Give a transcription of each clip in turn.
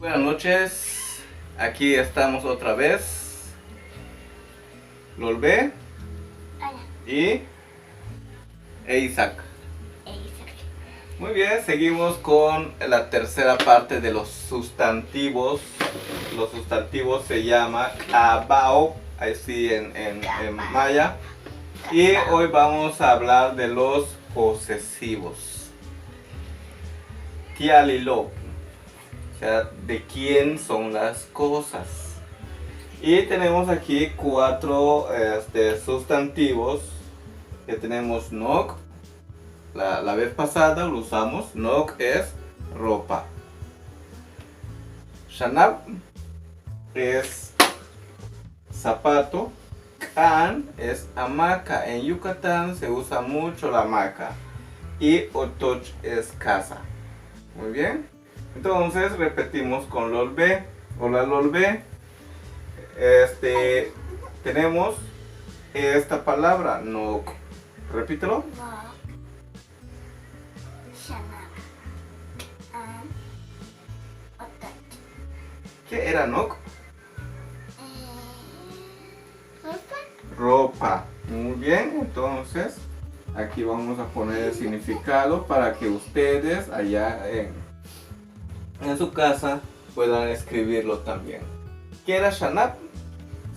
Buenas noches, aquí estamos otra vez, Lolbe Hola, y Isaac. Isaac. Muy bien, seguimos con la tercera parte de los sustantivos. Los sustantivos se llama kabao, así en maya. Y hoy vamos a hablar de los posesivos. Tialilo, o sea, de quién son las cosas. Y tenemos aquí cuatro sustantivos que tenemos nok. La vez pasada lo usamos. Nok es ropa. Shanab es zapato. Kan es hamaca. En Yucatán se usa mucho la hamaca. Y otoch es casa. Muy bien. Entonces repetimos con Lolbe. Hola Lolbe. Tenemos esta palabra, nok. Repítelo. No. Shana. Otot. ¿Qué era nok? Ropa. Ropa. Muy bien, entonces aquí vamos a poner el significado para que ustedes allá en su casa puedan escribirlo también. ¿Qué era shanap?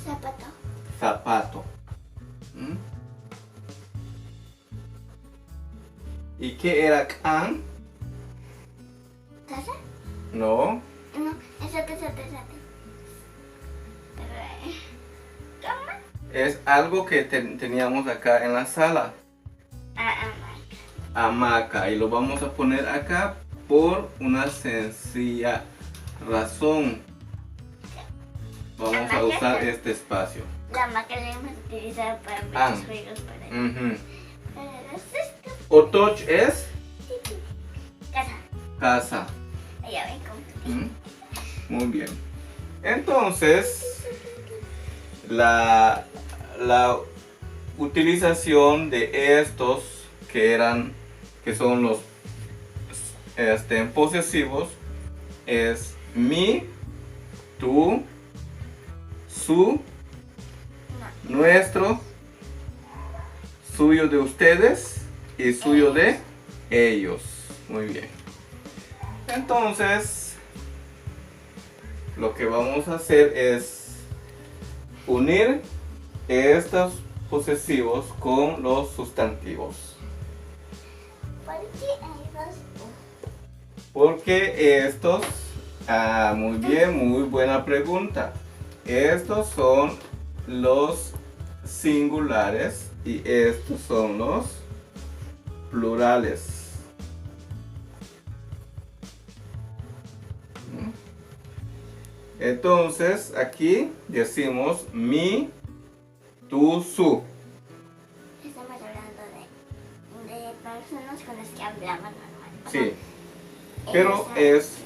Zapato. Zapato. ¿Mm? ¿Y qué era kan? ¿Taza? No. No, espérate. ¿Cómo? Es algo que teníamos acá en la sala. Hamaca. Y lo vamos a poner acá por una sencilla razón. Vamos a usar este espacio. La hamaca la hemos utilizado para muchos juegos por ahí. Ujú. Pero esto. Otoch es Casa. casa. Ya ven cómo. ¿Mm? Muy bien. Entonces, la utilización de estos que son los posesivos es mi, tú, su, nuestro, suyo de ustedes y suyo de ellos. Muy bien. Entonces, lo que vamos a hacer es unir estos posesivos con los sustantivos. ¿Por qué hay dos? Porque estos, muy bien, muy buena pregunta. Estos son los singulares y estos son los plurales. Entonces aquí decimos mi, tú, su. Estamos hablando de personas con las que hablamos normal. Sí. Pero es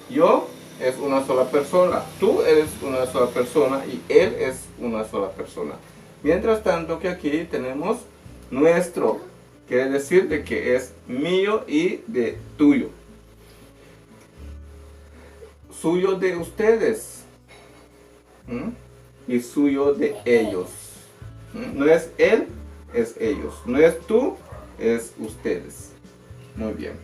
yo es una sola persona, tú eres una sola persona y él es una sola persona. Mientras tanto que aquí tenemos nuestro, quiere decir de que es mío y de tuyo. Suyo de ustedes. ¿Mm? Y suyo de ellos. ¿Mm? No es él, es ellos. No es tú, es ustedes. Muy bien.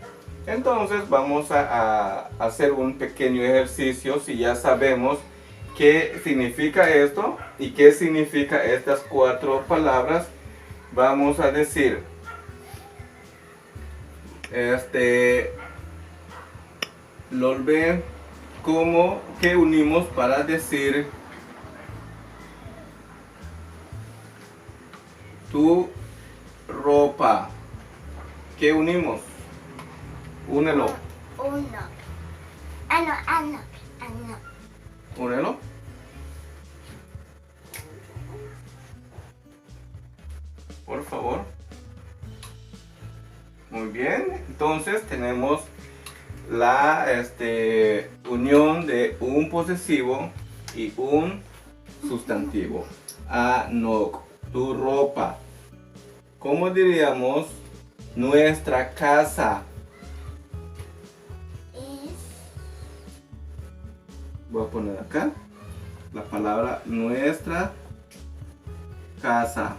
Entonces vamos a hacer un pequeño ejercicio. Si ya sabemos qué significa esto y qué significa estas cuatro palabras, vamos a decir Lolbe, ¿cómo que unimos para decir tu ropa? ¿Qué unimos? Únelo. Uno. No. Únelo. Por favor. Muy bien. Entonces tenemos la unión de un posesivo y un sustantivo. No, tu ropa. ¿Cómo diríamos nuestra casa? voy a poner acá la palabra nuestra casa.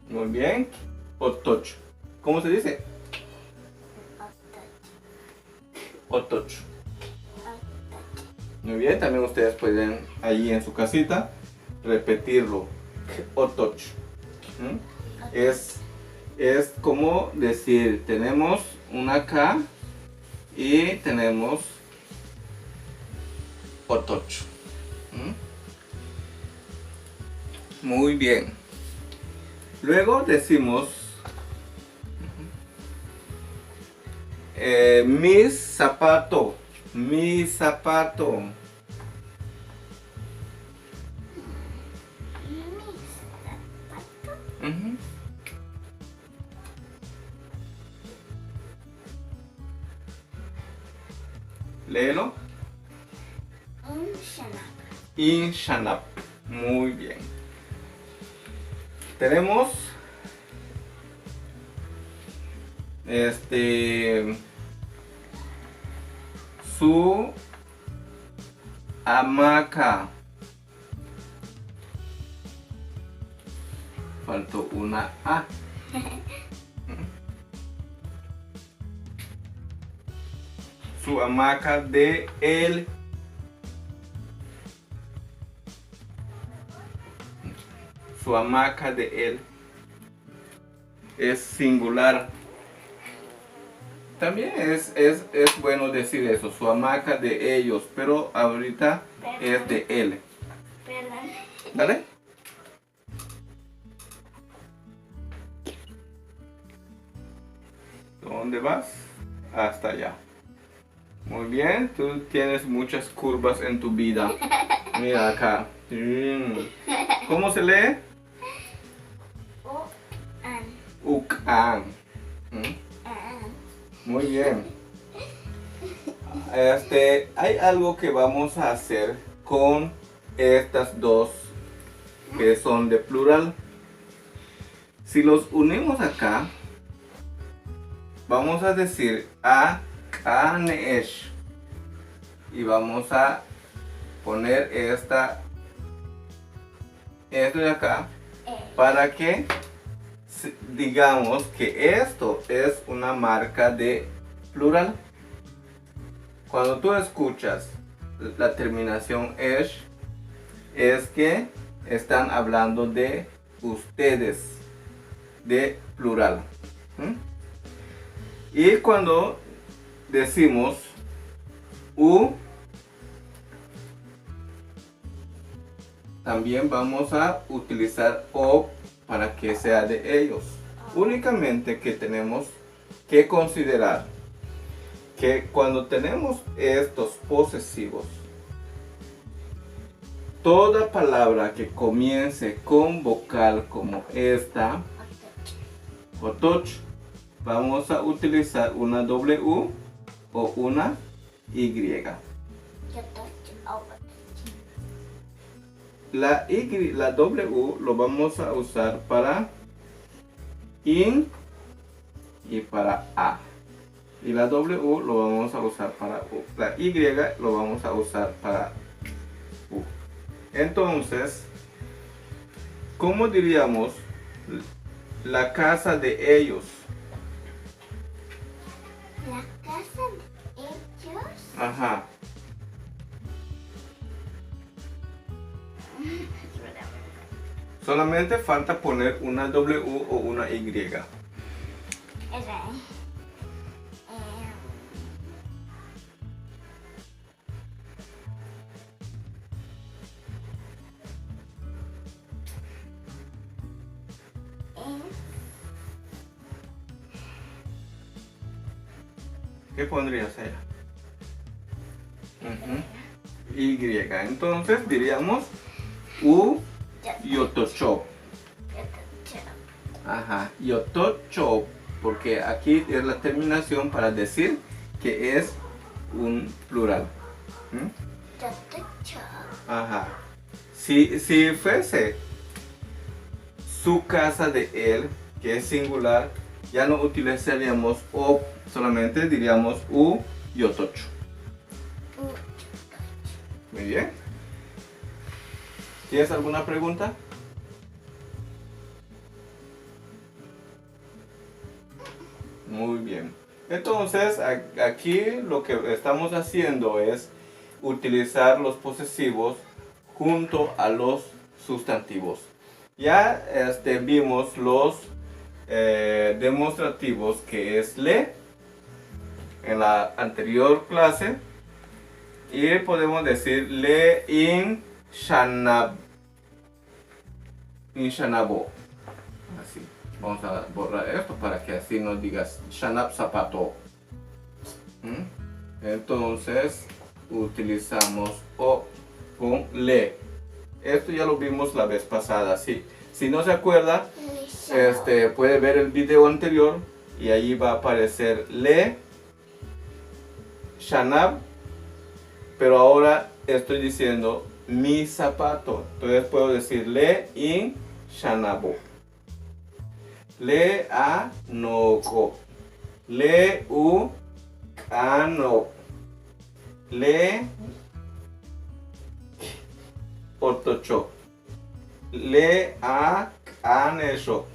Muy bien. Otoch. ¿Cómo se dice? Otoch. Muy bien, también ustedes pueden ahí en su casita repetirlo. Otoch. Es como decir, tenemos una K y tenemos Otoch. Muy bien. Luego decimos mis zapatos. Mi zapato. Léelo. Inshanap. Muy bien. Tenemos su hamaca. Faltó una A. Su hamaca de él. Su hamaca de él es singular. También es bueno decir eso, su hamaca de ellos, pero ahorita es de él. Perdón. ¿Dale? ¿Dónde vas? Hasta allá. Muy bien, tú tienes muchas curvas en tu vida. Mira acá. ¿Cómo se lee? Ucan. Muy bien. Hay algo que vamos a hacer con estas dos que son de plural. Si los unimos acá, vamos a decir akanesh y vamos a poner esto de acá para que digamos que esto es una marca de plural. Cuando tú escuchas la terminación esh, es que están hablando de ustedes, de plural. Y cuando decimos también vamos a utilizar o para que sea de ellos. Únicamente que tenemos que considerar que cuando tenemos estos posesivos, toda palabra que comience con vocal como esta, otoch, vamos a utilizar una W o una Y. La W lo vamos a usar para in y para a. Y la W lo vamos a usar para u. La Y lo vamos a usar para u. Entonces, ¿cómo diríamos la casa de ellos? ¿La casa de ellos? Ajá. Solamente falta poner una W o una Y. ¿Qué pondrías allá? Y. Entonces diríamos U yotocho. Ajá, yotocho. Porque aquí es la terminación para decir que es un plural. Yotocho. Ajá. Si fuese su casa de él, que es singular, ya no utilizaríamos o, solamente diríamos u y otocho. Muy bien. ¿Tienes alguna pregunta? Muy bien. Entonces, aquí lo que estamos haciendo es utilizar los posesivos junto a los sustantivos. Ya vimos los demostrativos, que es le en la anterior clase, y podemos decir le in shanabo. Así. Vamos a borrar esto para que así no digas shanab zapato. Entonces utilizamos o con le. Esto ya lo vimos la vez pasada. Si no se acuerda, puede ver el video anterior y ahí va a aparecer le, shanab, pero ahora estoy diciendo mi zapato. Entonces puedo decir le in shanabo. Le a noko. Le u ano. Le otocho. Le a anesho.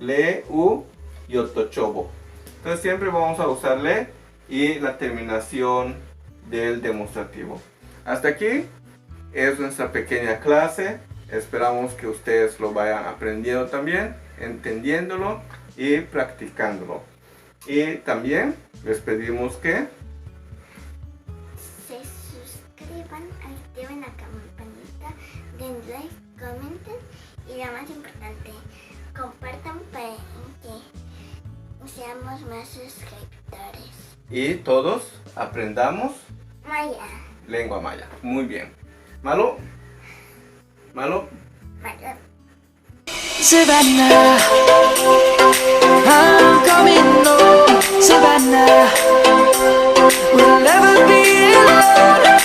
Le u yotochobo. Entonces siempre vamos a usar le y la terminación del demostrativo. Hasta aquí es nuestra pequeña clase. Esperamos que ustedes lo vayan aprendiendo también, entendiéndolo y practicándolo. Y también les pedimos que se suscriban, activen la campanita, den like, comenten y lo más importante, compartan para que seamos más suscriptores. y todos aprendamos Maya. lengua maya. Muy bien. Malo. Maya. Savannah, I'm coming home. Savannah, we'll never be alone.